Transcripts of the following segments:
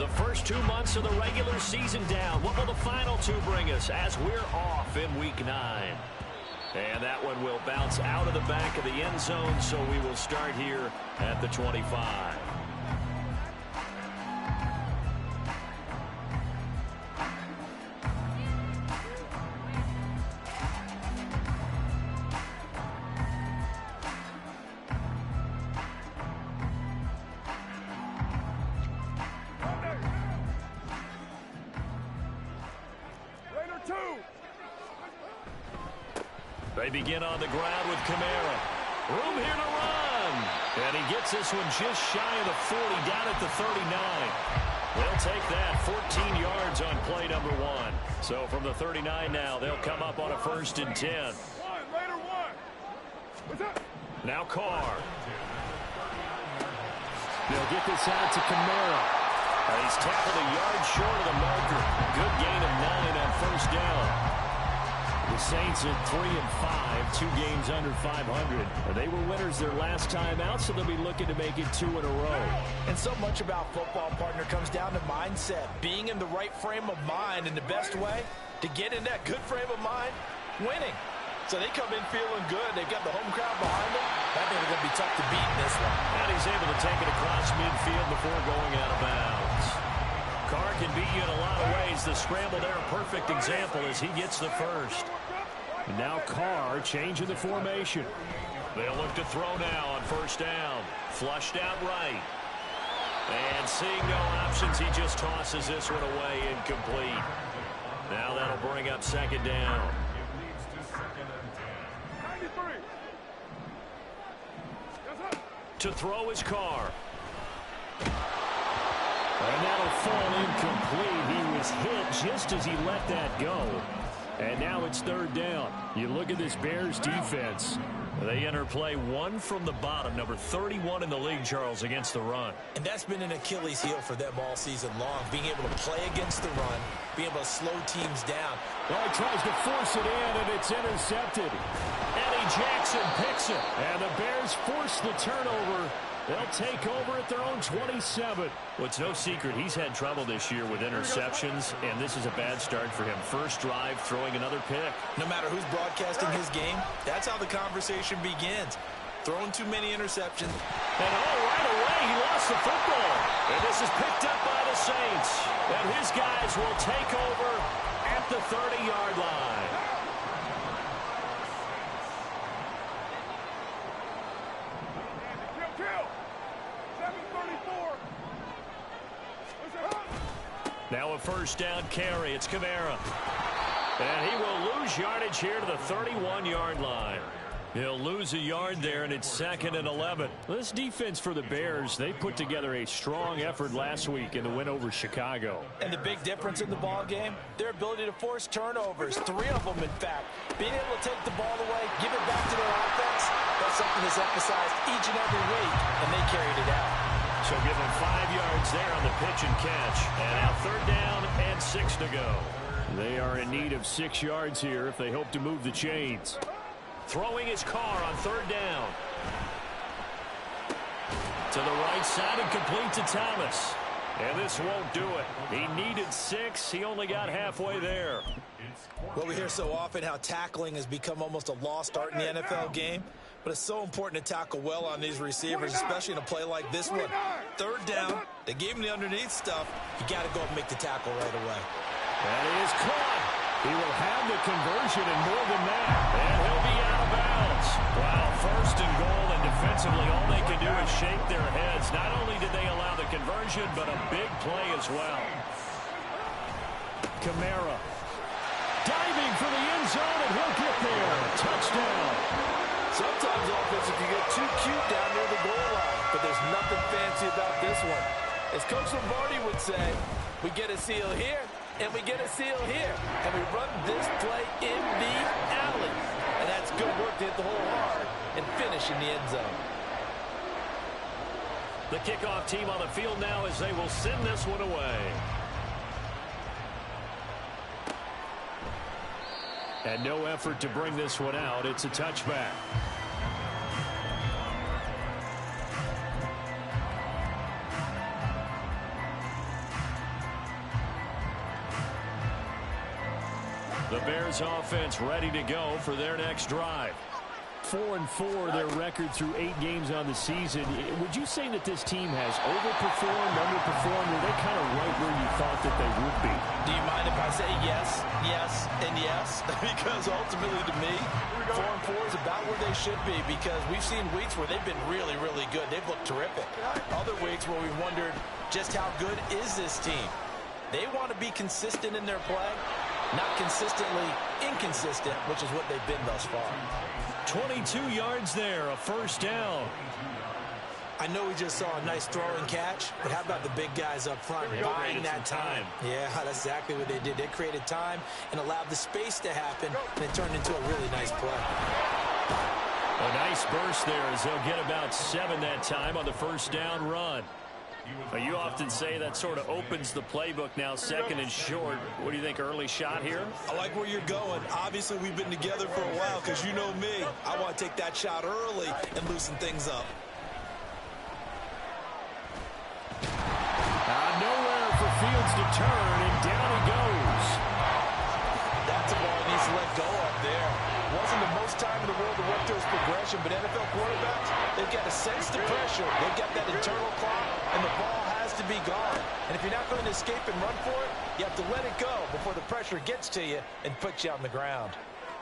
The first 2 months of the regular season down. What will the final two bring us as we're off in Week 9? And that one will bounce out of the back of the end zone, so we will start here at the 25. They begin on the ground with Kamara. Room here to run. And he gets this one just shy of the 40, down at the 39. They'll take that 14 yards on play number 1. So from the 39 now, they'll come up on a 1st and 10. Now Carr. They'll get this out to Kamara. He's tackled a yard short of the marker. Good gain of 9 on 1st down. The Saints at 3-5, 2 games under 500. They were winners their last time out, so they'll be looking to make it 2 in a row. And so much about football, partner, comes down to mindset. Being in the right frame of mind, and the best way to get in that good frame of mind, winning. So they come in feeling good. They've got the home crowd behind them. I think they're going to be tough to beat in this one. And he's able to take it across midfield before going out of bounds. Carr can beat you in a lot of ways. The scramble there, a perfect example as he gets the first. And now Carr changing the formation. They'll look to throw now on 1st down. Flushed out right. And seeing no options, he just tosses this one away incomplete. Now that'll bring up 2nd down. To throw is Carr. And that'll fall incomplete. He was hit just as he let that go. And now it's 3rd down. You look at this Bears defense. They enter play 1 from the bottom, number 31 in the league, Charles, against the run. And that's been an Achilles heel for them all season long, being able to play against the run, being able to slow teams down. Well, he tries to force it in, and it's intercepted. Eddie Jackson picks it. And the Bears force the turnover. They'll take over at their own 27. Well, it's no secret he's had trouble this year with interceptions, and this is a bad start for him. First drive, throwing another pick. No matter who's broadcasting his game, that's how the conversation begins. Throwing too many interceptions. And right away, he lost the football. And this is picked up by the Saints. And his guys will take over at the 30-yard line. Now a 1st down carry. It's Kamara. And he will lose yardage here to the 31-yard line. He'll lose a yard there, and it's 2nd and 11. This defense for the Bears, they put together a strong effort last week in the win over Chicago. And the big difference in the ball game, their ability to force turnovers, 3 of them, in fact. Being able to take the ball away, give it back to their offense, that's something that's emphasized each and every week, and they carried it out. So give him 5 yards there on the pitch and catch. And now 3rd down and 6 to go. They are in need of 6 yards here if they hope to move the chains. Throwing his Carr on 3rd down. To the right side and complete to Thomas. And this won't do it. He needed 6. He only got halfway there. Well, we hear so often how tackling has become almost a lost art in the NFL game. But it's so important to tackle well on these receivers, especially in a play like this one. 3rd down, they gave him the underneath stuff. You got to go and make the tackle right away. And he is caught. He will have the conversion and more than that. And he'll be out of bounds. Wow, 1st and goal, and defensively all they can do is shake their heads. Not only did they allow the conversion, but a big play as well. Kamara diving for the end zone, and he'll get there. Touchdown. Sometimes offenses can get too cute down near the goal line, but there's nothing fancy about this one. As Coach Lombardi would say, we get a seal here, and we get a seal here, and we run this play in the alley. And that's good work to hit the hole hard and finish in the end zone. The kickoff team on the field now as they will send this one away. And no effort to bring this one out. It's a touchback. The Bears offense ready to go for their next drive. 4-4 their record through 8 games on the season. Would you say that this team has overperformed, underperformed, or are they kind of right where you thought that they would be? Do you mind if I say yes, yes, and yes? Because ultimately to me, 4-4 is about where they should be, because we've seen weeks where they've been really, really good. They've looked terrific. Other weeks where we wondered just how good is this team. They want to be consistent in their play, not consistently inconsistent, which is what they've been thus far. 22 yards there, a first down. I know we just saw a nice throw and catch, but how about the big guys up front buying that time? Yeah, that's exactly what they did. They created time and allowed the space to happen, and it turned into a really nice play. A nice burst there as they'll get about 7 that time on the first down run. You often say that sort of opens the playbook now, second and short. What do you think, early shot here? I like where you're going. Obviously, we've been together for a while because you know me. I want to take that shot early and loosen things up. Nowhere for Fields to turn, and down he goes. That's a ball he needs to let go of there. Wasn't the most time in the world to work through his progression, but NFL quarterbacks, they've got to sense the pressure. They've got that internal clock, and the ball has to be gone. And if you're not going to escape and run for it, you have to let it go before the pressure gets to you and puts you on the ground.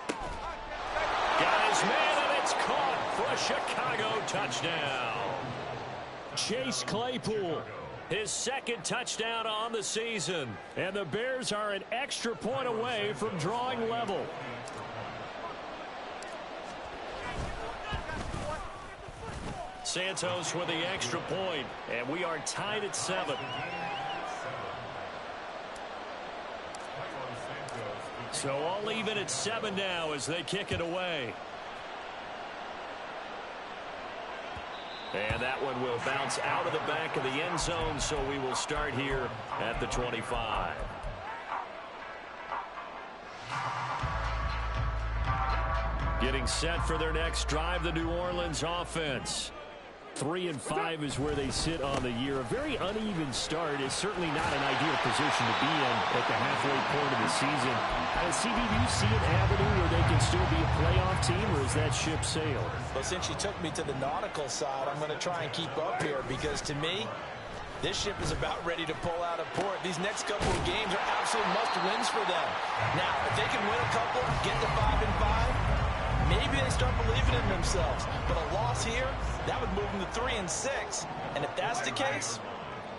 Got his man, and it's caught for a Chicago touchdown. Chase Claypool, his second touchdown on the season. And the Bears are an extra point away from drawing level. Santos with the extra point, and we are tied at 7. So all even at 7 now as they kick it away. And that one will bounce out of the back of the end zone, so we will start here at the 25. Getting set for their next drive, the New Orleans offense. 3-5 is where they sit on the year. A very uneven start is certainly not an ideal position to be in at the halfway point of the season. CB, do you see an avenue where they can still be a playoff team, or is that ship sailed? Well, since you took me to the nautical side, I'm going to try and keep up here, because to me, this ship is about ready to pull out of port. These next couple of games are absolute must-wins for them. Now, if they can win a couple, get to 5-5, maybe they start believing in themselves. But a loss here, that would move them to 3-6. And if that's the case,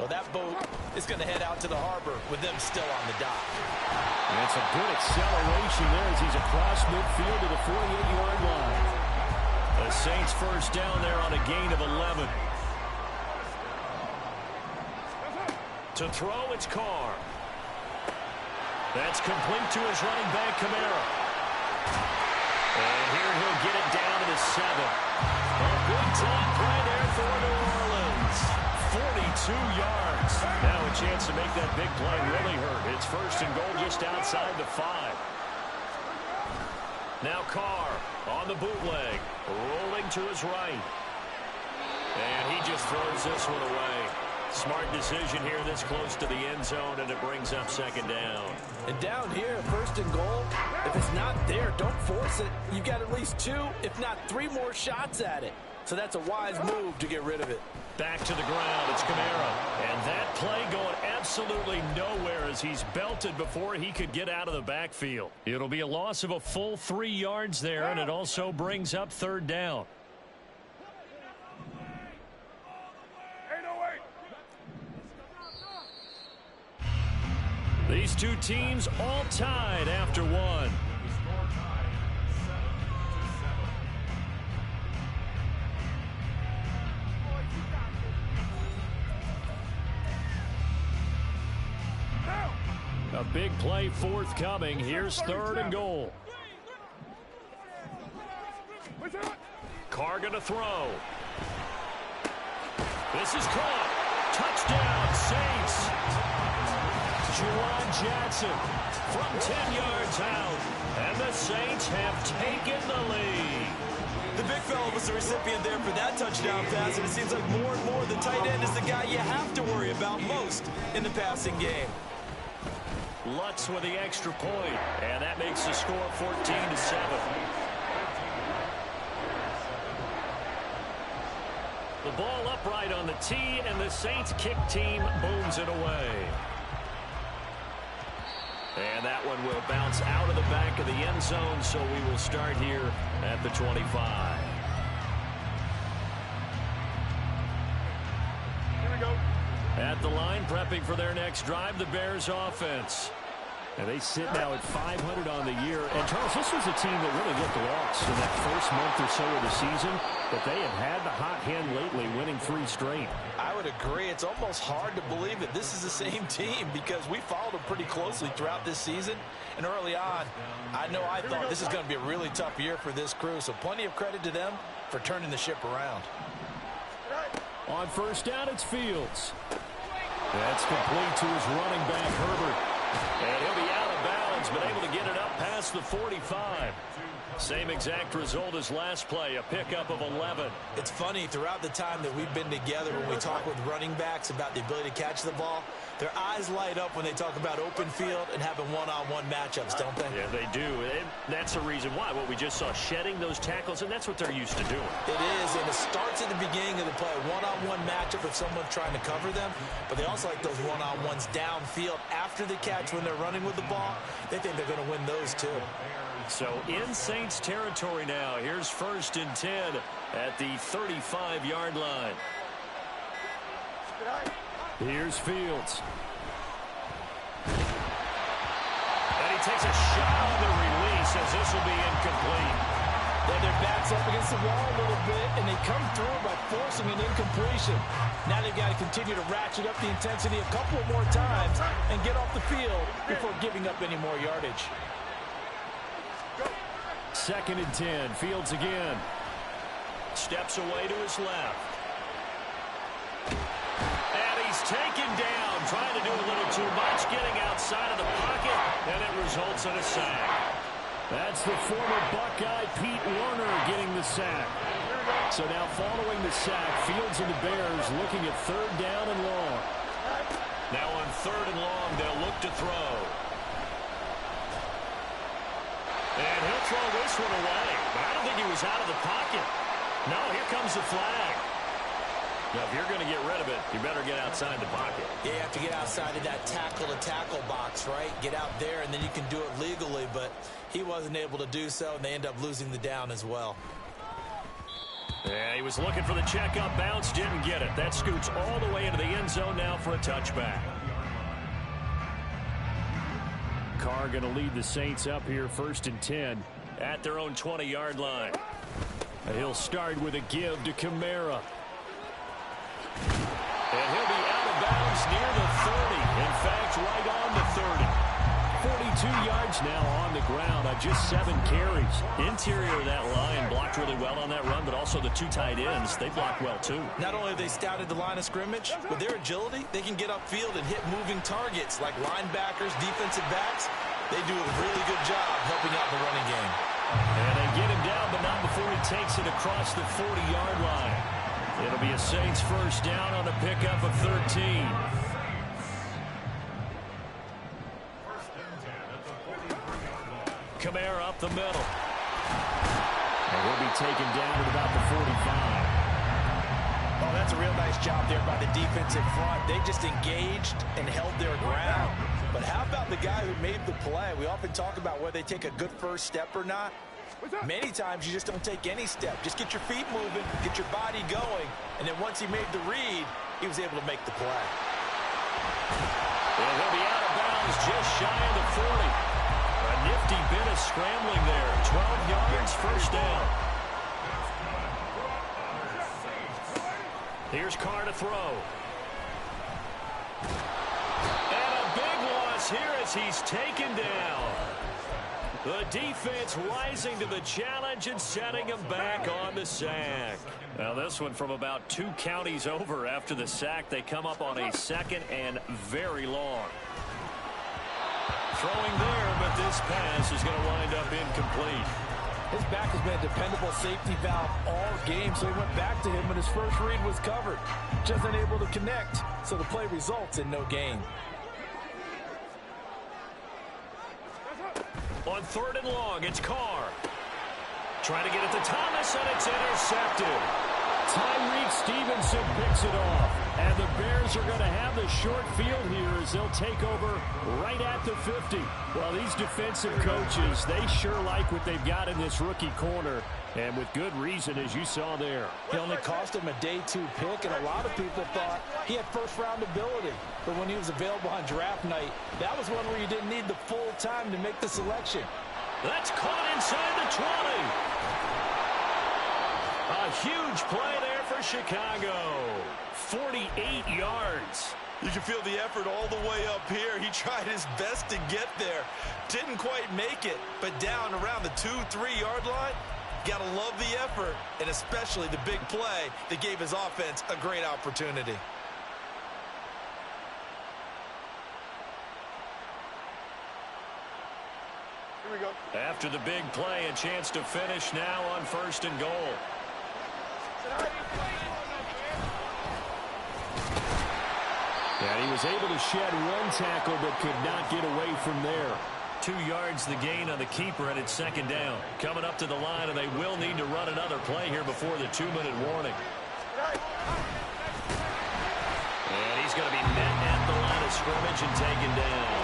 well, that boat is going to head out to the harbor with them still on the dock. And it's a good acceleration there as he's across midfield to the 48-yard line. The Saints first down there on a gain of 11. To throw, it's Carr. That's complete to his running back, Kamara. And here he'll get it down to the 7. A big-time play there for New Orleans. 42 yards. Now a chance to make that big play really hurt. It's first and goal just outside the 5. Now Carr on the bootleg, rolling to his right. And he just throws this one away. Smart decision here this close to the end zone, and it brings up second down. And down here, first and goal, if it's not there, don't force it. You've got at least 2, if not 3 more shots at it. So that's a wise move to get rid of it. Back to the ground, it's Kamara. And that play going absolutely nowhere as he's belted before he could get out of the backfield. It'll be a loss of a full 3 yards there, and it also brings up third down. These two teams all tied after one. A big play forthcoming. Here's third and goal. Carr gonna throw. This is caught. Touchdown, Saints. Juwan Jackson from 10 yards out. And the Saints have taken the lead. The big fella was the recipient there for that touchdown pass, and it seems like more and more the tight end is the guy you have to worry about most in the passing game. Lutz with the extra point, and that makes the score 14-7. The ball upright on the tee, and the Saints kick team booms it away. And that one will bounce out of the back of the end zone, so we will start here at the 25. Here we go. At the line, prepping for their next drive, the Bears offense. And they sit now at 500 on the year. And, Charles, this was a team that really looked lost in that first month or so of the season. But they have had the hot hand lately, winning 3 straight. I would agree. It's almost hard to believe that this is the same team because we followed them pretty closely throughout this season. And early on, I thought this is going to be a really tough year for this crew. So plenty of credit to them for turning the ship around. On first down, it's Fields. That's complete to his running back, Herbert. And he'll be out of bounds, but able to get it up past the 45. Same exact result as last play, a pickup of 11. It's funny, throughout the time that we've been together, when we talk with running backs about the ability to catch the ball, their eyes light up when they talk about open field and having one-on-one matchups, don't they? Yeah, they do. And that's the reason why. What we just saw, shedding those tackles, and that's what they're used to doing. It is, and it starts at the beginning of the play. One-on-one matchup if someone's trying to cover them, but they also like those one-on-ones downfield after the catch when they're running with the ball. They think they're going to win those too. So in Saints territory now. Here's 1st and 10 at the 35-yard line. Here's Fields. And he takes a shot on the release as this will be incomplete. Then their backs up against the wall a little bit, and they come through by forcing an incompletion. Now they've got to continue to ratchet up the intensity a couple of more times and get off the field before giving up any more yardage. 2nd and 10. Fields again. Steps away to his left. And he's taken down, trying to do a little too much, getting outside of the pocket, and it results in a sack. That's the former Buckeye Pete Werner getting the sack. So now following the sack, Fields and the Bears looking at 3rd down and long. Now on 3rd and long, they'll look to throw. And he'll throw this one away. But I don't think he was out of the pocket. No, here comes the flag. Now, if you're going to get rid of it, you better get outside the pocket. Yeah, you have to get outside of that tackle-to-tackle box, right? Get out there, and then you can do it legally. But he wasn't able to do so, and they end up losing the down as well. Yeah, he was looking for the check-up bounce, didn't get it. That scoots all the way into the end zone now for a touchback. Carr going to lead the Saints up here, 1st and 10. At their own 20-yard line. And he'll start with a give to Kamara. And he'll be out of bounds near the 30. In fact, right on the 30. 42 yards now on the ground on just 7 carries. Interior of that line blocked really well on that run, but also the 2 tight ends, they blocked well too. Not only have they scouted the line of scrimmage, with their agility, they can get upfield and hit moving targets like linebackers, defensive backs. They do a really good job helping out the running game. And they get him down, but not before he takes it across the 40-yard line. It'll be a Saints 1st down on the pickup of 13. Kamara up the middle. And he'll be taken down at about the 45. Oh, that's a real nice job there by the defensive front. They just engaged and held their ground. But how about the guy who made the play? We often talk about whether they take a good first step or not. Many times you just don't take any step. Just get your feet moving, get your body going, and then once he made the read, he was able to make the play. And he'll be out of bounds just shy of the 40. A nifty bit of scrambling there. 12 yards, 1st down. Here's Carr to throw. And a big loss here as he's taken down. The defense rising to the challenge and setting him back on the sack. Now this one from about 2 counties over after the sack. They come up on a 2nd and very long. Throwing there, but this pass is going to wind up incomplete. His back has been a dependable safety valve all game, so he went back to him when his first read was covered. Just unable to connect, so the play results in no gain. On 3rd and long, it's Carr. Trying to get it to Thomas, and it's intercepted. Tyreek Stevenson picks it off. And the Bears are going to have the short field here as they'll take over right at the 50. Well, these defensive coaches, they sure like what they've got in this rookie corner. And with good reason, as you saw there. He only cost him a day 2 pick, and a lot of people thought he had first-round ability. But when he was available on draft night, that was one where you didn't need the full time to make the selection. That's caught inside the 20. A huge play there for Chicago. 48 yards. You can feel the effort all the way up here. He tried his best to get there. Didn't quite make it, but down around the 2-3 yard line, gotta love the effort, and especially the big play that gave his offense a great opportunity. Here we go. After the big play, a chance to finish now on 1st and goal. And he was able to shed 1 tackle but could not get away from there. 2 yards the gain on the keeper, and it's 2nd down. Coming up to the line, and they will need to run another play here before the 2-minute warning. And he's going to be met at the line of scrimmage and taken down.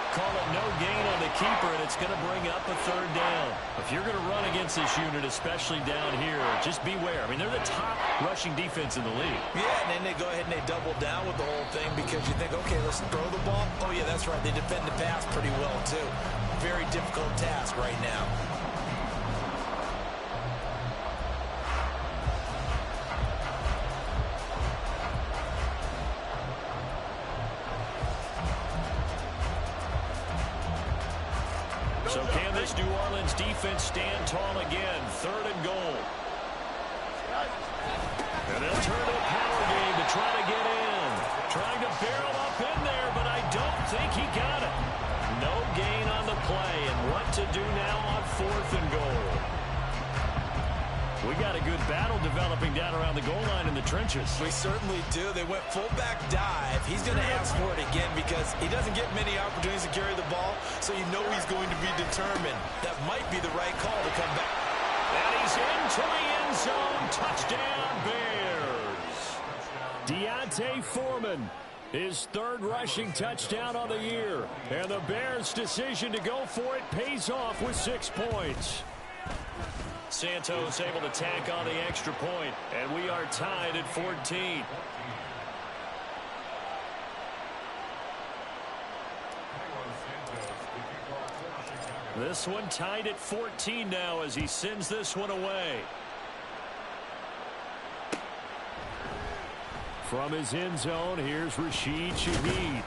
Call it no gain on the keeper, and it's going to bring up a 3rd down. If you're going to run against this unit, especially down here, just beware. I mean, they're the top rushing defense in the league. Yeah, and then they go ahead and they double down with the whole thing because you think, okay, let's throw the ball. Oh, yeah, that's right. They defend the pass pretty well, too. Very difficult task right now. So can this New Orleans defense stand tall again? 3rd and goal. And they'll turn to a power game to try to get in. Trying to barrel up in there, but I don't think he got it. No gain on the play, and what to do now on 4th and goal. We got a good battle developing down around the goal line in the trenches. We certainly do. They went fullback dive. He's going to ask for it again because he doesn't get many opportunities to carry the ball, so you know he's going to be determined. That might be the right call to come back. And he's into the end zone. Touchdown, Bears. Deontay Foreman, his 3rd rushing touchdown on the year. And the Bears' decision to go for it pays off with 6 points. Santos able to tack on the extra point, and we are tied at 14. This one tied at 14 now as he sends this one away. From his end zone, here's Rashid Shaheed.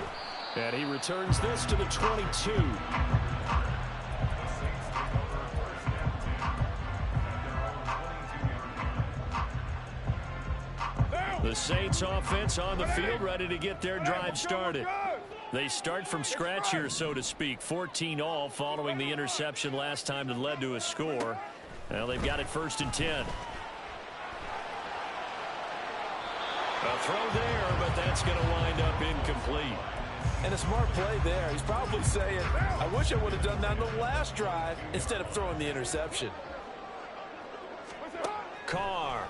And he returns this to the 22. The Saints offense on the field, ready to get their drive started. They start from scratch here, so to speak. 14 all following the interception last time that led to a score. Well, they've got it 1st and 10. A throw there, but that's going to wind up incomplete. And a smart play there. He's probably saying, I wish I would have done that in the last drive instead of throwing the interception. Carr.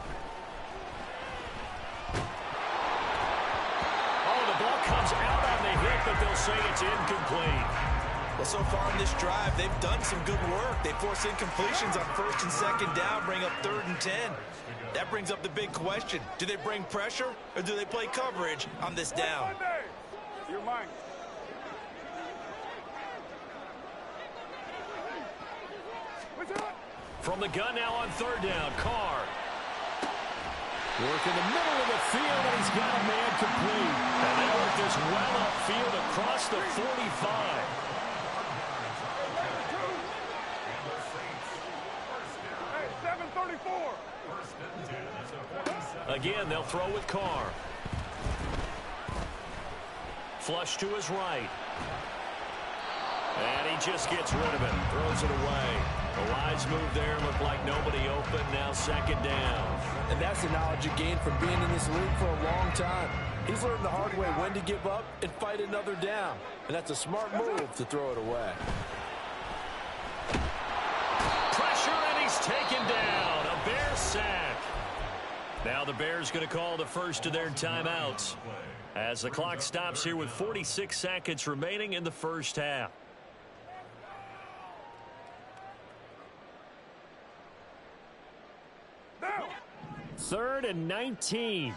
Comes out on the hit, but they'll say it's incomplete. Well, so far in this drive, they've done some good work. They force incompletions on 1st and 2nd down, bring up 3rd and 10. That brings up the big question. Do they bring pressure, or do they play coverage on this down? You're mine. From the gun now on 3rd down, Carr. Work in the middle of the field, and he's got a man complete. And they work this well upfield across the 45. Hey, 734. Again, they'll throw with Carr. Flush to his right. And he just gets rid of it. Throws it away. The wise move there. Looked like nobody open. Now 2nd down. And that's the knowledge you gain from being in this league for a long time. He's learned the hard way when to give up and fight another down. And that's a smart move to throw it away. he's taken down. A Bear sack. Now the Bears going to call the first of their timeouts as the clock stops here with 46 seconds remaining in the first half. Third and 19.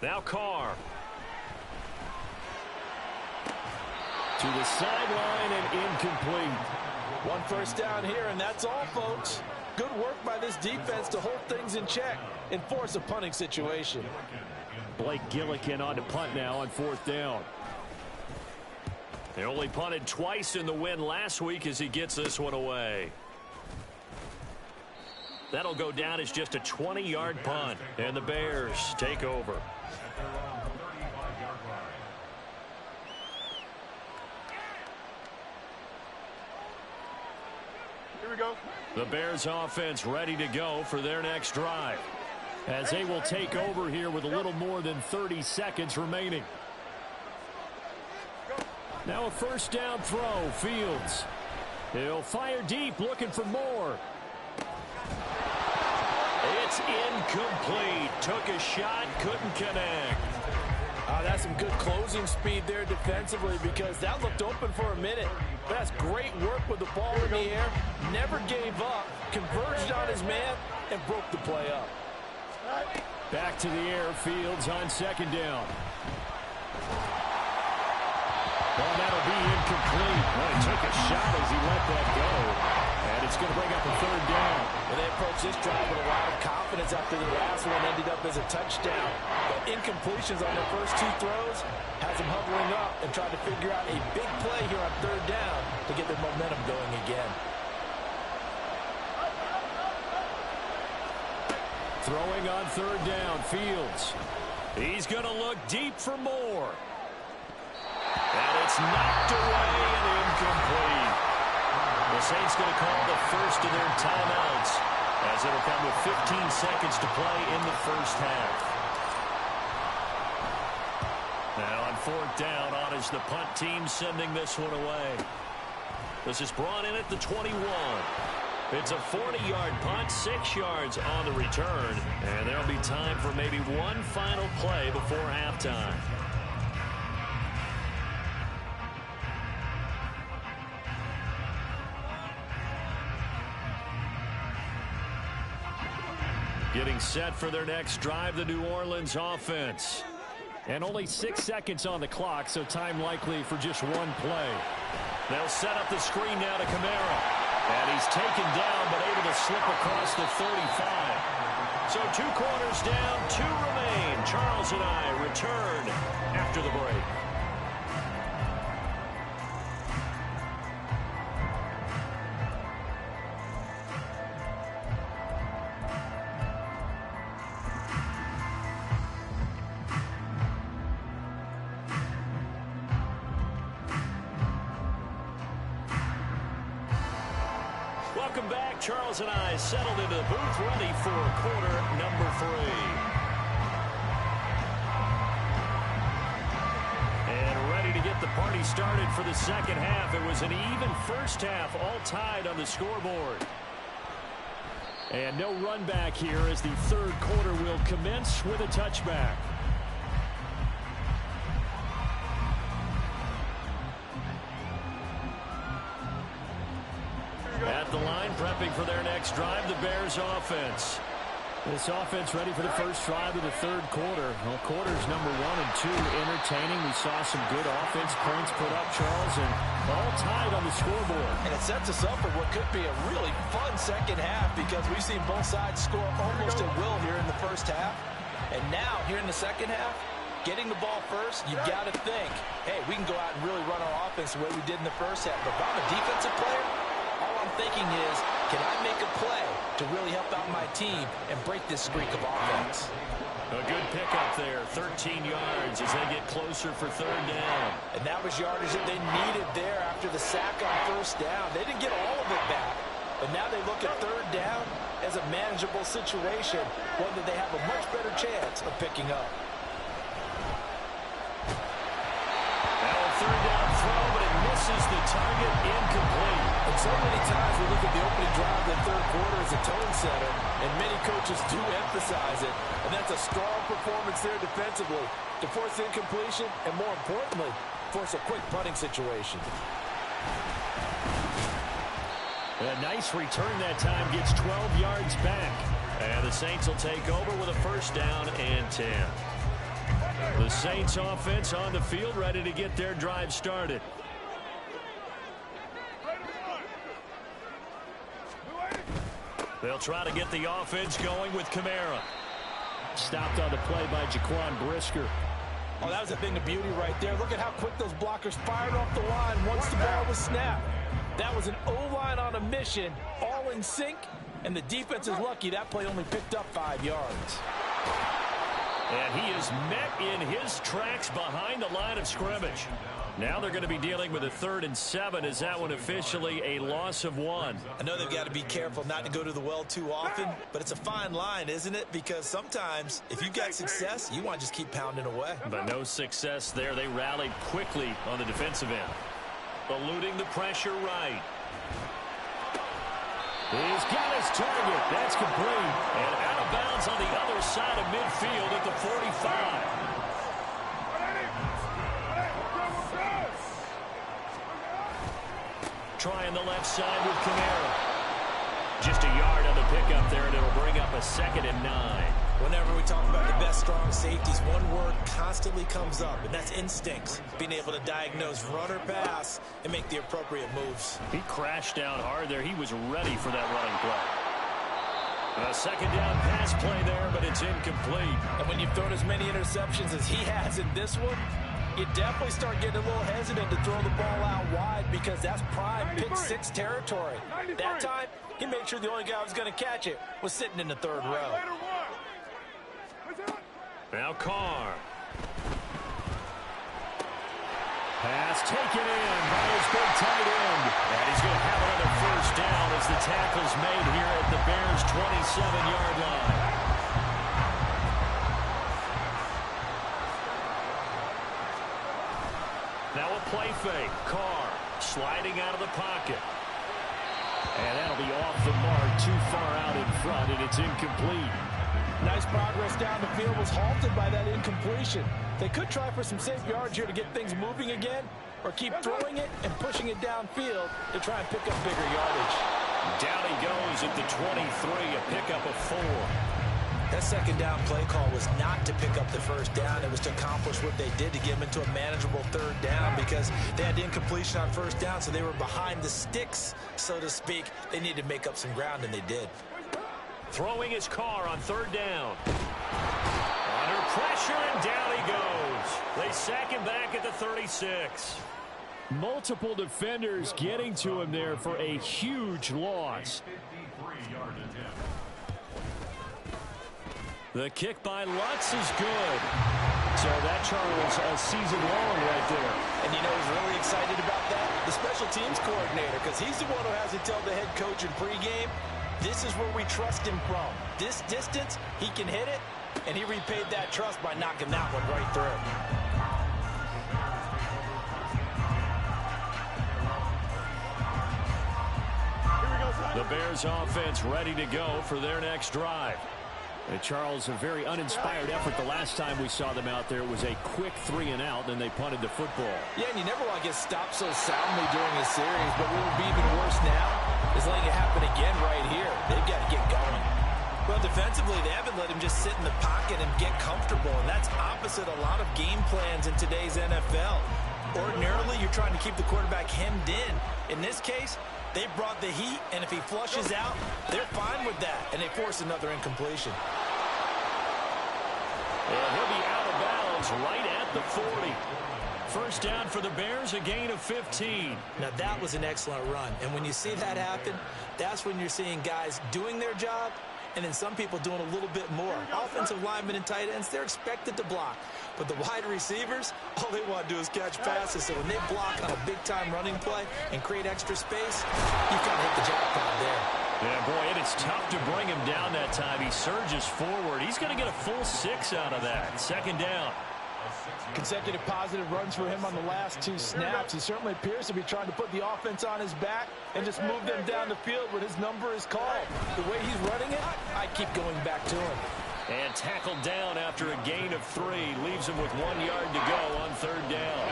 Now Carr. To the sideline and incomplete. One first down here, and that's all, folks. Good work by this defense to hold things in check and force a punting situation. Blake Gillikin on to punt now on fourth down. They only punted twice in the win last week as he gets this one away. That'll go down as just a 20-yard punt, and the Bears take over. Here we go. The Bears offense ready to go for their next drive, as they will take over here with a little more than 30 seconds remaining. Now a first down throw, Fields. He'll fire deep, looking for more. It's incomplete. Took a shot, couldn't connect. That's some good closing speed there defensively, because that looked open for a minute. That's great work with the ball in the air. Never gave up, converged on his man, and broke the play up. Back to the air, Fields on second down. Well, that'll be incomplete. Well, he took a shot as he let that go. And it's going to bring up a third down. And they approached this drive with a lot of confidence after the last one ended up as a touchdown. But incompletions on their first two throws has them hovering up and trying to figure out a big play here on third down to get their momentum going again. Throwing on third down, Fields. He's going to look deep for more. And it's knocked away and incomplete. The Saints going to call the first of their timeouts, as it'll come with 15 seconds to play in the first half. Now on fourth down, on is the punt team sending this one away. This is brought in at the 21. It's a 40-yard punt, 6 yards on the return, and there'll be time for maybe one final play before halftime. Getting set for their next drive, the New Orleans offense. And only 6 seconds on the clock, so time likely for just one play. They'll set up the screen now to Kamara. And he's taken down, but able to slip across the 35. So 2 quarters down, 2 remain. Charles and I return after the break. Welcome back. Charles and I settled into the booth, ready for quarter number 3. And ready to get the party started for the second half. It was an even first half, all tied on the scoreboard. And no run back here as the third quarter will commence with a touchback. At the line, prepping for their next drive, the Bears offense. This offense ready for the first drive of the third quarter. Well, quarters number 1 and 2 entertaining. We saw some good offense points put up, Charles, and all tied on the scoreboard. And it sets us up for what could be a really fun second half, because we've seen both sides score almost at will here in the first half. And now, here in the second half, getting the ball first, you've got to think, hey, we can go out and really run our offense the way we did in the first half. But if I'm a defensive player, all I'm thinking is, can I make a play to really help out my team and break this streak of offense? A good pickup there, 13 yards as they get closer for third down. And that was yardage that they needed there after the sack on first down. They didn't get all of it back, but now they look at third down as a manageable situation, one that they have a much better chance of picking up. Now a third down throw, but it misses the target, incomplete. And so many times we look at the opening drive of the third quarter as a tone setter, and many coaches do emphasize it. And that's a strong performance there defensively to force incompletion and, more importantly, force a quick punting situation. A nice return that time, gets 12 yards back. And the Saints will take over with a first down and 10. The Saints offense on the field, ready to get their drive started. They'll try to get the offense going with Kamara. Stopped on the play by Jaquan Brisker. Oh, that was a thing of beauty right there. Look at how quick those blockers fired off the line once the ball was snapped. That was an O-line on a mission, all in sync, and the defense is lucky that play only picked up 5 yards. And he is met in his tracks behind the line of scrimmage. Now they're going to be dealing with a 3rd and 7. Is that one officially a loss of 1? I know they've got to be careful not to go to the well too often, but it's a fine line, isn't it? Because sometimes if you've got success, you want to just keep pounding away. But no success there. They rallied quickly on the defensive end. Eluding the pressure right. He's got his target. That's complete. And out of bounds on the other side of midfield at the 45. Trying the left side with Kamara. Just a yard on the pickup there, and it'll bring up a 2nd and 9. Whenever we talk about the best strong safeties, one word constantly comes up, and that's instincts. Being able to diagnose run or pass and make the appropriate moves. He crashed down hard there. He was ready for that running play. A 2nd down pass play there, but it's incomplete. And when you've thrown as many interceptions as he has in this one, you definitely start getting a little hesitant to throw the ball out wide because that's prime pick-6 territory. That time, he made sure the only guy who was going to catch it was sitting in the 3rd row. Now Carr. Pass taken in by his big tight end. And he's going to have another first down as the tackle's made here at the Bears' 27-yard line. Now a play fake. Carr sliding out of the pocket. And that'll be off the mark, too far out in front, and it's incomplete. Nice progress down the field was halted by that incompletion. They could try for some safe yards here to get things moving again, or keep throwing it and pushing it downfield to try and pick up bigger yardage. Down he goes at the 23, a pickup of 4. That 2nd down play call was not to pick up the first down. It was to accomplish what they did to get them into a manageable 3rd down because they had incompletion on first down, so they were behind the sticks, so to speak. They needed to make up some ground, and they did. Throwing his Carr on 3rd down. Under pressure, and down he goes. They sack him back at the 36. Multiple defenders getting to him there for a huge loss. The kick by Lutz is good. So that, Charles, a season long right there. And you know who's really excited about that? The special teams coordinator, because he's the one who has to tell the head coach in pregame, this is where we trust him from. This distance, he can hit it, and he repaid that trust by knocking that one right through. The Bears offense ready to go for their next drive. And Charles, a very uninspired effort the last time we saw them out there. It was a quick 3 and out, and they punted the football. Yeah, and you never want to get stopped so soundly during a series, but what will be even worse now is letting it happen again right here. They've got to get going. Well, defensively, they haven't let him just sit in the pocket and get comfortable, and that's opposite a lot of game plans in today's NFL. Ordinarily, you're trying to keep the quarterback hemmed in. In this case, they brought the heat, and if he flushes out, they're fine with that, and they force another incompletion. And he'll be out of bounds right at the 40. First down for the Bears, a gain of 15. Now, that was an excellent run, and when you see that happen, that's when you're seeing guys doing their job, and then some people doing a little bit more. Offensive linemen and tight ends, they're expected to block. But the wide receivers, all they want to do is catch passes. So when they block on a big-time running play and create extra space, you've got to hit the jackpot there. Yeah, boy, and it's tough to bring him down that time. He surges forward. He's going to get a full 6 out of that. 2nd down. Consecutive positive runs for him on the last 2 snaps. He certainly appears to be trying to put the offense on his back and just move them down the field when his number is called. The way he's running it, I keep going back to him. And tackled down after a gain of 3. Leaves him with 1 yard to go on 3rd down.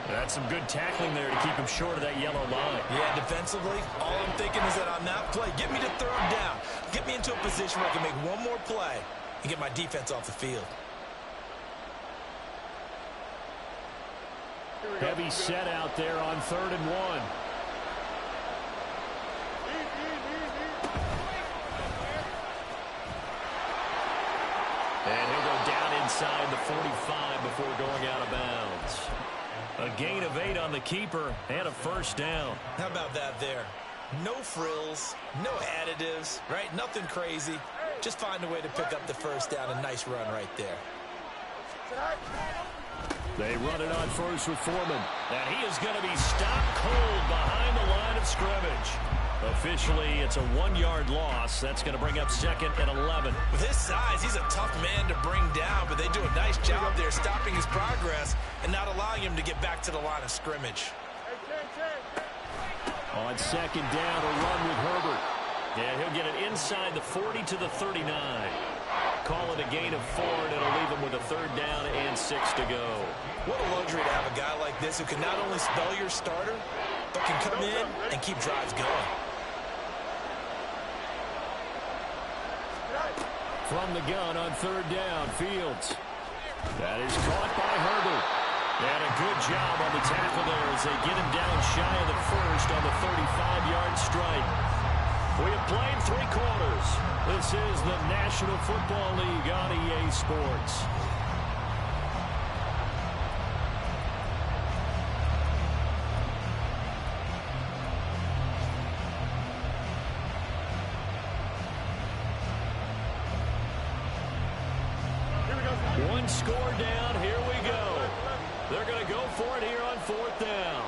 That's some good tackling there to keep him short of that yellow line. Yeah, defensively, all I'm thinking is that on that play, get me to 3rd down. Get me into a position where I can make one more play and get my defense off the field. Heavy set out there on 3rd and 1. And he'll go down inside the 45 before going out of bounds. A gain of 8 on the keeper and a 1st down. How about that there? No frills, no additives, right? Nothing crazy. Just find a way to pick up the 1st down. A nice run right there. They run it on 1st with Foreman. And he is going to be stopped cold behind the line of scrimmage. Officially, it's a 1-yard loss. That's going to bring up 2nd and 11. With his size, he's a tough man to bring down, but they do a nice job there stopping his progress and not allowing him to get back to the line of scrimmage. On 2nd down, a run with Herbert. And he'll get it inside the 40 to the 39. Call it a gain of 4, and it'll leave him with a 3rd down and 6 to go. What a luxury to have a guy like this who can not only spell your starter, but can come in and keep drives going. From the gun on 3rd down, Fields. That is caught by Herbert. And a good job on the tackle there as they get him down shy of the 1st on the 35-yard strike. We have played 3 quarters. This is the National Football League on EA Sports. One score down. Here we go. They're going to go for it here on 4th down.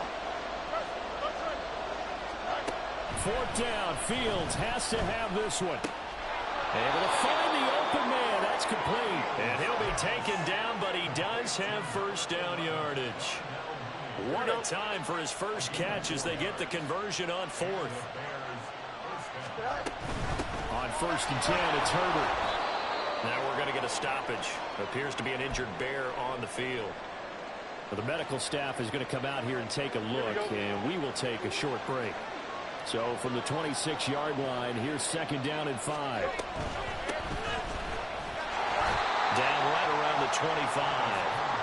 4th down. Fields has to have this one. Able to find the open man. That's complete. And he'll be taken down, but he does have 1st down yardage. What a time for his first catch as they get the conversion on 4th. On 1st and 10, it's Herbert. Now we're going to get a stoppage. Appears to be an injured Bear on the field. Well, the medical staff is going to come out here and take a look, and we will take a short break. So from the 26-yard line, here's 2nd down and 5. Down right around the 25.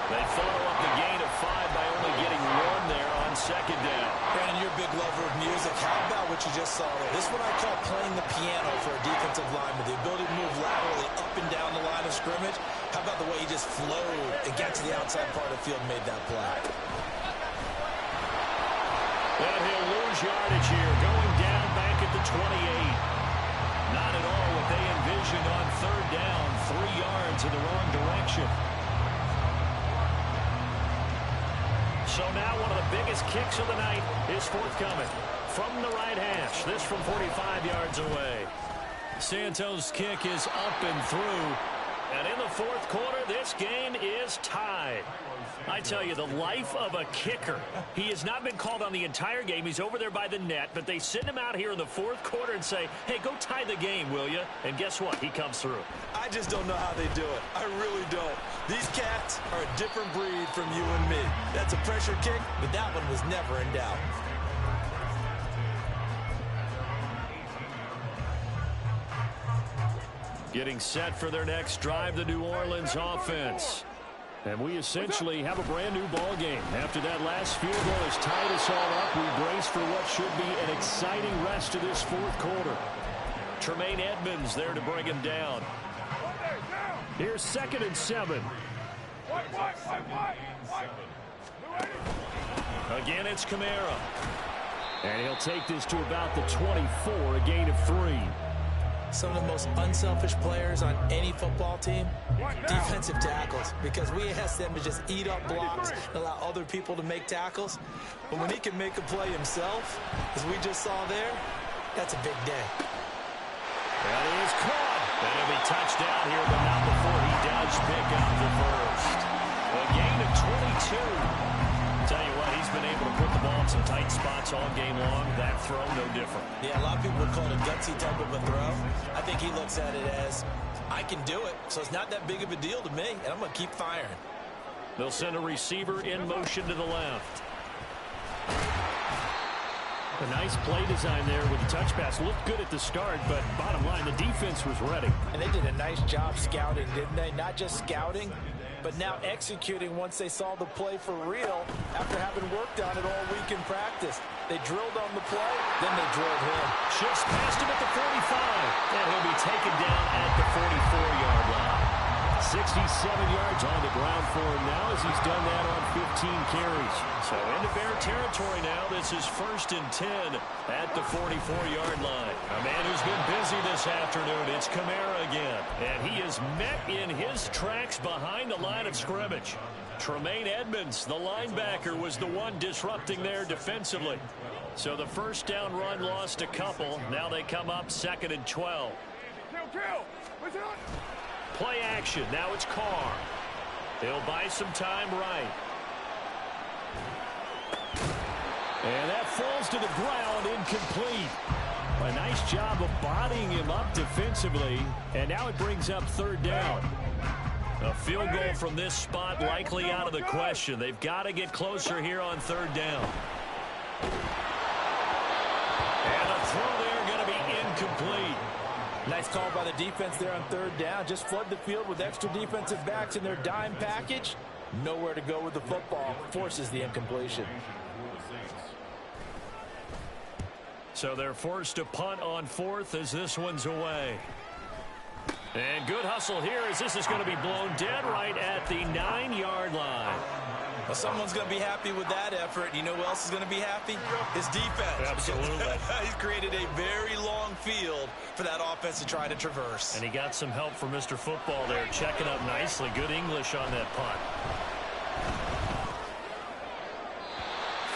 They follow up the gain of 5 by only getting 1 there on 2nd down. Brandon, you're a big lover of music. How about what you just saw there? This is what I call playing the piano for a defensive lineman. The ability to move laterally up and down the line of scrimmage. How about the way he just flowed and got to the outside part of the field and made that play? And he'll lose yardage here, going down back at the 28. Not at all what they envisioned on 3rd down. 3 yards in the wrong direction. So now one of the biggest kicks of the night is forthcoming from the right hash. This from 45 yards away. Santos' kick is up and through. And in the 4th quarter, this game is tied. I tell you, the life of a kicker. He has not been called on the entire game. He's over there by the net, but they send him out here in the 4th quarter and say, hey, go tie the game, will you? And guess what? He comes through. I just don't know how they do it. I really don't. These cats are a different breed from you and me. That's a pressure kick, but that one was never in doubt. Getting set for their next drive, the New Orleans offense. And we essentially have a brand-new ball game. After that last field goal has tied us all up, we brace for what should be an exciting rest of this 4th quarter. Tremaine Edmonds there to bring him down. Here's 2nd and 7. Again, it's Kamara. And he'll take this to about the 24, a gain of 3. Some of the most unselfish players on any football team, defensive tackles, because we ask them to just eat up blocks and allow other people to make tackles. But when he can make a play himself, as we just saw there, that's a big day. That is caught. And he'll be touched down here, but not before he does pick up the 1st. tight spots all game long. That throw, no different. Yeah, a lot of people would call it a gutsy type of a throw. I think he looks at it as, I can do it, so it's not that big of a deal to me, and I'm going to keep firing. They'll send a receiver in motion to the left. A nice play design there with the touch pass. Looked good at the start, but bottom line, the defense was ready. And they did a nice job scouting, didn't they? Not just scouting, but now executing once they saw the play for real after having worked on it all week in practice. They drilled on the play, then they drilled him. Just past him at the 45, and he'll be taken down at the 44-yard line. 67 yards on the ground for him now as he's done that on 15 carries. So into Bear territory now. This is 1st and 10 at the 44-yard line. A man who's been busy this afternoon. It's Kamara again. And he is met in his tracks behind the line of scrimmage. Tremaine Edmonds, the linebacker, was the one disrupting there defensively. So the first down run lost a couple. Now they come up 2nd and 12. Play action. Now it's Carr. He'll buy some time right. And that falls to the ground, incomplete. A nice job of bodying him up defensively. And now it brings up 3rd down. A field goal from this spot likely out of the question. They've got to get closer here on 3rd down. And a throw there going to be incomplete. Nice call by the defense there on 3rd down. Just flood the field with extra defensive backs in their dime package. Nowhere to go with the football. Forces the incompletion. So they're forced to punt on 4th as this one's away. And good hustle here as this is going to be blown dead right at the 9-yard line. Well, someone's going to be happy with that effort. You know who else is going to be happy? His defense. Absolutely. He's created a very long field for that offense to try to traverse. And he got some help from Mr. Football there, checking up nicely. Good English on that punt.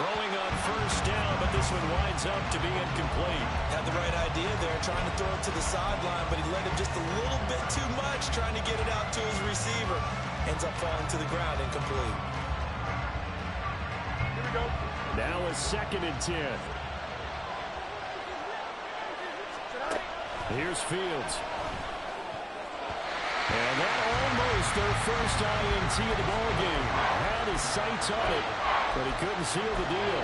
Throwing on 1st down, but this one winds up to be incomplete. Had the right idea there, trying to throw it to the sideline, but he let him just a little bit too much, trying to get it out to his receiver. Ends up falling to the ground, incomplete. Now a 2nd and 10. Here's Fields. And that almost their first INT of the ballgame. Had his sights on it, but he couldn't seal the deal.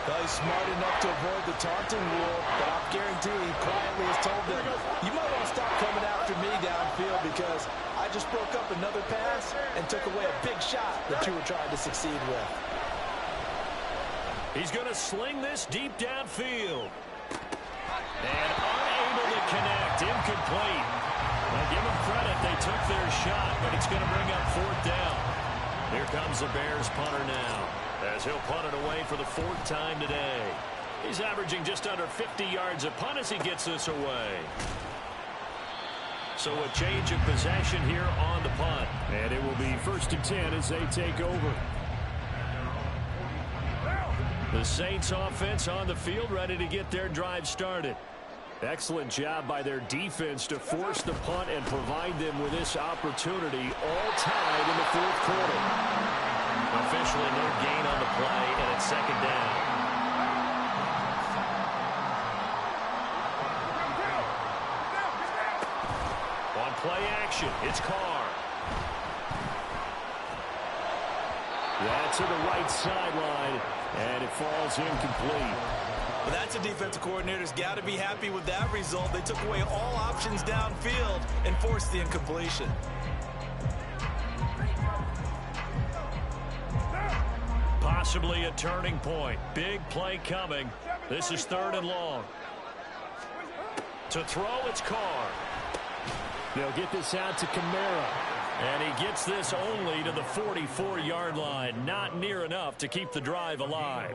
Well, he's smart enough to avoid the taunting rule, but I guarantee he quietly has told them, you might want to stop coming after me downfield because I just broke up another pass and took away a big shot that you were trying to succeed with. He's going to sling this deep downfield. And unable to connect. Incomplete. Well, give them credit. They took their shot, but it's going to bring up 4th down. Here comes the Bears punter now, as he'll punt it away for the 4th time today. He's averaging just under 50 yards a punt as he gets this away. So a change of possession here on the punt. And it will be 1st and 10 as they take over. The Saints offense on the field, ready to get their drive started. Excellent job by their defense to force the punt and provide them with this opportunity, all tied in the 4th quarter. Officially no gain on the play, and it's 2nd down. On play action, it's Carr. That's to the right sideline, and it falls incomplete. Well, that's a defensive coordinator's got to be happy with that result. They took away all options downfield and forced the incompletion. Possibly a turning point. Big play coming. This is 3rd and long. To throw, it's Carr. They'll get this out to Kamara. And he gets this only to the 44-yard line. Not near enough to keep the drive alive.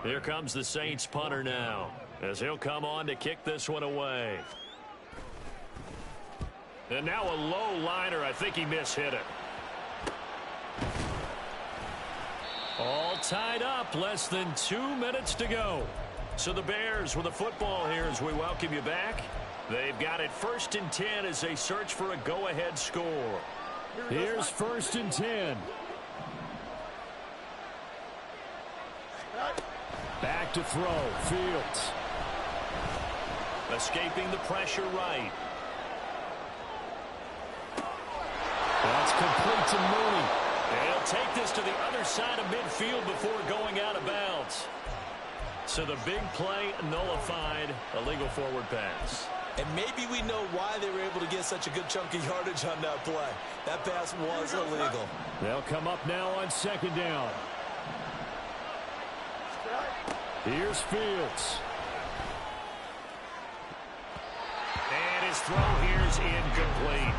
Here comes the Saints punter now, as he'll come on to kick this one away. And now a low liner. I think he mishit it. All tied up. Less than 2 minutes to go. So the Bears with the football here as we welcome you back. They've got it 1st and 10 as they search for a go-ahead score. Here's 1st and 10. back to throw. Fields. Escaping the pressure right. That's complete to Mooney. He'll take this to the other side of midfield before going out of bounds. So the big play nullified, a legal forward pass. And maybe we know why they were able to get such a good chunk of yardage on that play. That pass was illegal. They'll come up now on second down. Here's Fields. And his throw here's incomplete.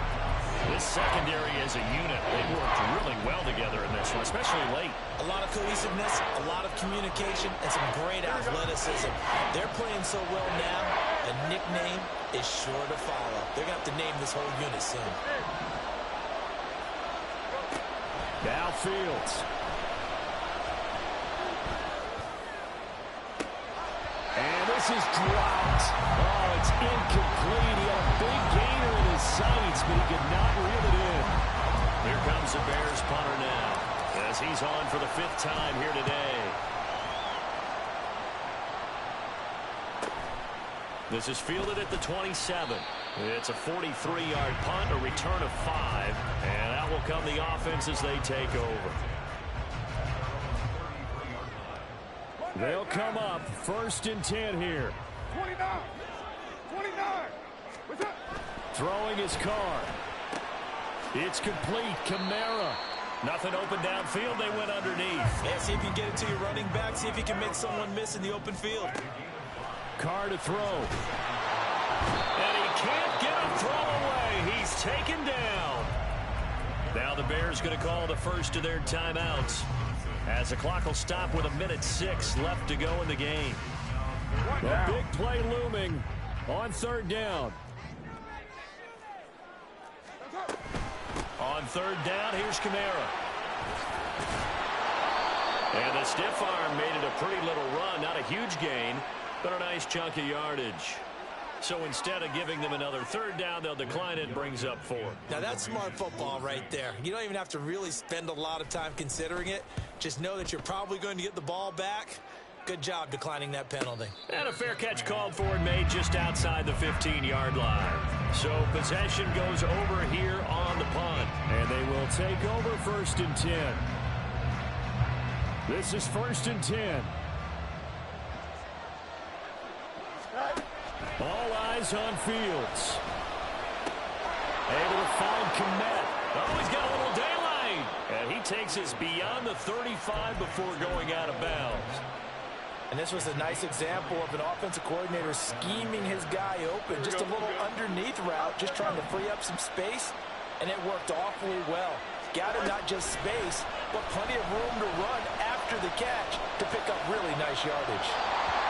This secondary as a unit, they worked really well together in this one, especially late. A lot of cohesiveness, a lot of communication, and some great athleticism. They're playing so well now, a nickname is sure to follow. They're going to have to name this whole unit soon. Now Fields. And this is dropped. Oh, it's incomplete. He had a big gainer in his sights, but he could not reel it in. Here comes the Bears punter now, as he's on for the 5th time here today. This is fielded at the 27. It's a 43-yard punt, a return of 5, and out will come the offense as they take over. They'll come up 1st and 10 here. 29. What's up? Throwing his car. It's complete. Kamara. Nothing open downfield. They went underneath. Yeah, see if you can get it to your running back. See if you can make someone miss in the open field. Carr to throw. And he can't get a throw away. He's taken down. Now the Bears going to call the first of their timeouts, as the clock will stop with 1:06 left to go in the game. A big play looming on 3rd down. On 3rd down, here's Kamara. And the stiff arm made it a pretty little run. Not a huge gain, but a nice chunk of yardage. So instead of giving them another 3rd down, they'll decline it and brings up 4. Now that's smart football right there. You don't even have to really spend a lot of time considering it. Just know that you're probably going to get the ball back. Good job declining that penalty. And a fair catch called for and made just outside the 15-yard line. So possession goes over here on the punt. And they will take over 1st and 10. This is 1st and 10. All eyes on Fields. Able to find Komet. Oh, he's got a little daylight. And he takes us beyond the 35 before going out of bounds. And this was a nice example of an offensive coordinator scheming his guy open. Just a little underneath route, just trying to free up some space, and it worked awfully well. Got him not just space, but plenty of room to run after the catch to pick up really nice yardage.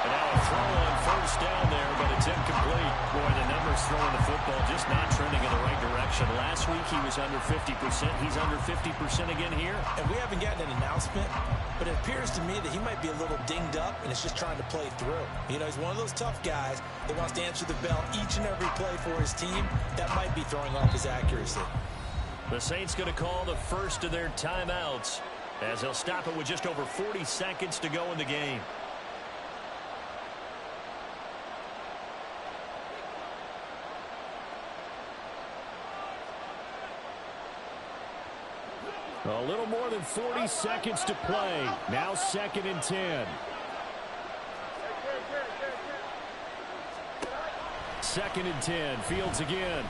And now a throw on 1st down there, but it's incomplete. Boy, the numbers throwing the football just not trending in the right direction. Last week he was under 50%. He's under 50% again here. And we haven't gotten an announcement, but it appears to me that he might be a little dinged up and is just trying to play through. You know, he's one of those tough guys that wants to answer the bell each and every play for his team. That might be throwing off his accuracy. The Saints going to call the first of their timeouts, as they'll stop it with just over 40 seconds to go in the game. A little more than 40 seconds to play. Now 2nd and 10. 2nd and 10. Fields again.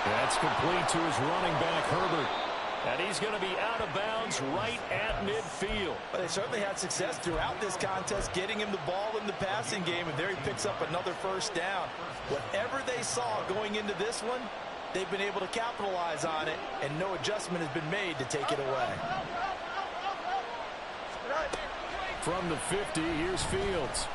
That's complete to his running back, Herbert. And he's going to be out of bounds right at midfield. But they certainly had success throughout this contest, getting him the ball in the passing game, and there he picks up another 1st down. Whatever they saw going into this one, they've been able to capitalize on it, and no adjustment has been made to take it away. From the 50, here's Fields.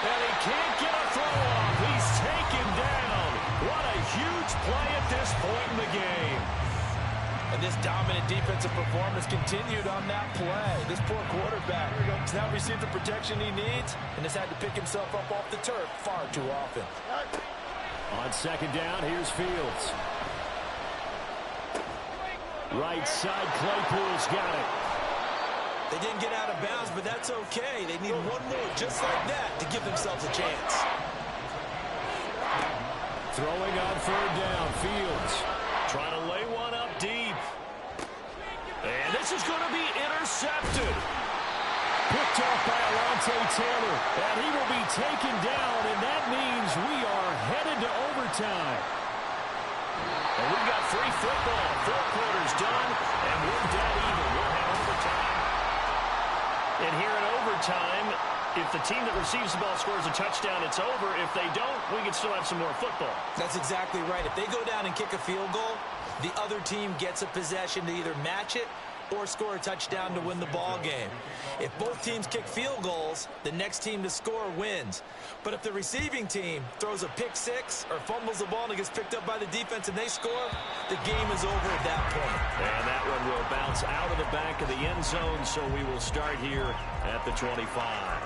And he can't get a throw off. He's taken down. What a huge play at this point in the game. And this dominant defensive performance continued on that play. This poor quarterback has now received the protection he needs and has had to pick himself up off the turf far too often. On 2nd down, here's Fields. Right side, Claypool's got it. They didn't get out of bounds, but that's okay. They need one more just like that to give themselves a chance. Throwing on third down, Fields. Trying to lay one up deep. And this is going to be intercepted. Picked off by Alontae Taylor. And he will be taken down, and that means we are headed to overtime. And we've got free football. 4 quarters done, and we're dead even. We'll have overtime. And here in overtime, if the team that receives the ball scores a touchdown, it's over. If they don't, we can still have some more football. That's exactly right. If they go down and kick a field goal, the other team gets a possession to either match it or score a touchdown to win the ball game. If both teams kick field goals, the next team to score wins. But if the receiving team throws a pick six or fumbles the ball and it gets picked up by the defense and they score, the game is over at that point. And that one will bounce out of the back of the end zone, so we will start here at the 25.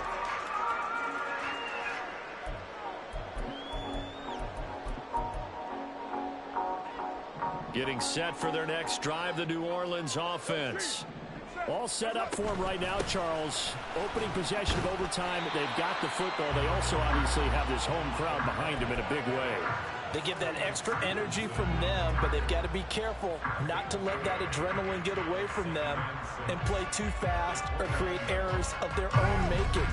Getting set for their next drive, the New Orleans offense. All set up for them right now, Charles. Opening possession of overtime. They've got the football. They also obviously have this home crowd behind them in a big way. They give that extra energy from them, but they've got to be careful not to let that adrenaline get away from them and play too fast or create errors of their own making.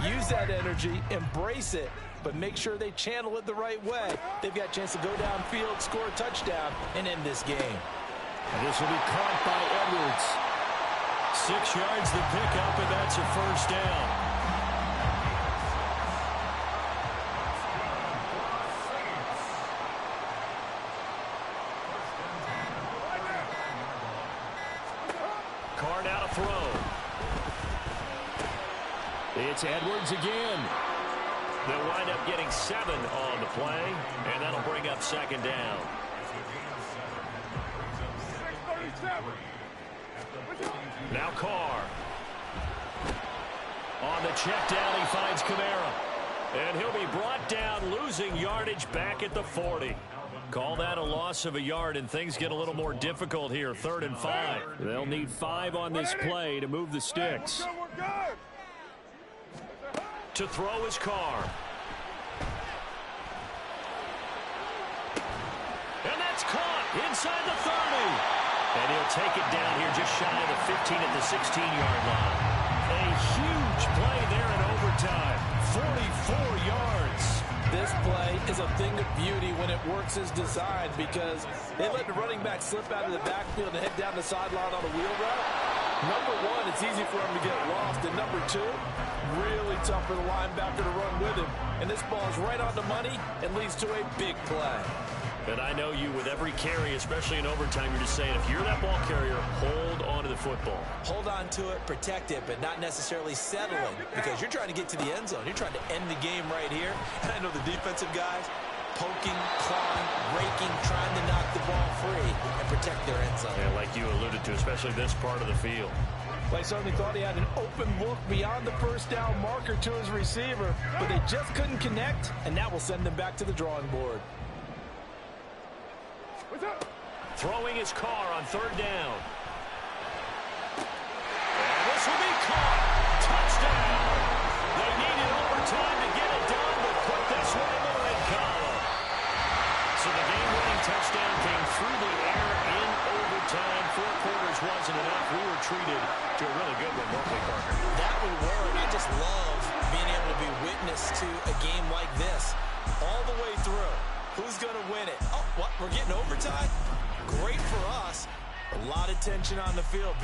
Use that energy, embrace it, but make sure they channel it the right way. They've got a chance to go downfield, score a touchdown, and end this game. And this will be caught by Edwards. 6 yards the pickup, and that's a first down. Carr now to throw. It's Edwards again. They'll wind up getting 7 on the play, and that'll bring up second down. 637. Now Carr. On the check down, he finds Kamara. And he'll be brought down, losing yardage back at the 40. Call that a loss of a yard, and things get a little more difficult here. 3rd and 5. They'll need 5 on this play to move the sticks. We're good. To throw is Carr. And that's caught inside the 30. And he'll take it down here just shy of the 15 at the 16-yard line. A huge play there in overtime. 44 yards. This play is a thing of beauty when it works as designed because they let the running back slip out of the backfield and head down the sideline on a wheel route. Number one, it's easy for him to get lost. And number two, really tough for the linebacker to run with him. And this ball is right on the money and leads to a big play. And I know you, with every carry, especially in overtime, you're just saying, if you're that ball carrier, hold on to the football. Hold on to it, protect it, but not necessarily settling because you're trying to get to the end zone. You're trying to end the game right here. And I know the defensive guys poking, clawing, raking, trying to knock the ball free and protect their end zone. Yeah, like you alluded to, especially this part of the field. They certainly thought he had an open look beyond the first down marker to his receiver, but they just couldn't connect, and that will send them back to the drawing board. Throwing his Carr on 3rd down. And this will be caught. Touchdown. They needed overtime to get it done, but put this one in the red column. So the game-winning touchdown came through the air in overtime. 4 quarters wasn't enough. We were treated to a really good one, weren't we, Parker? That we were, and I just love being able to be witness to a game like this all the way through. Who's going to win it? Oh, what? We're getting overtime? Great for us. A lot of tension on the field.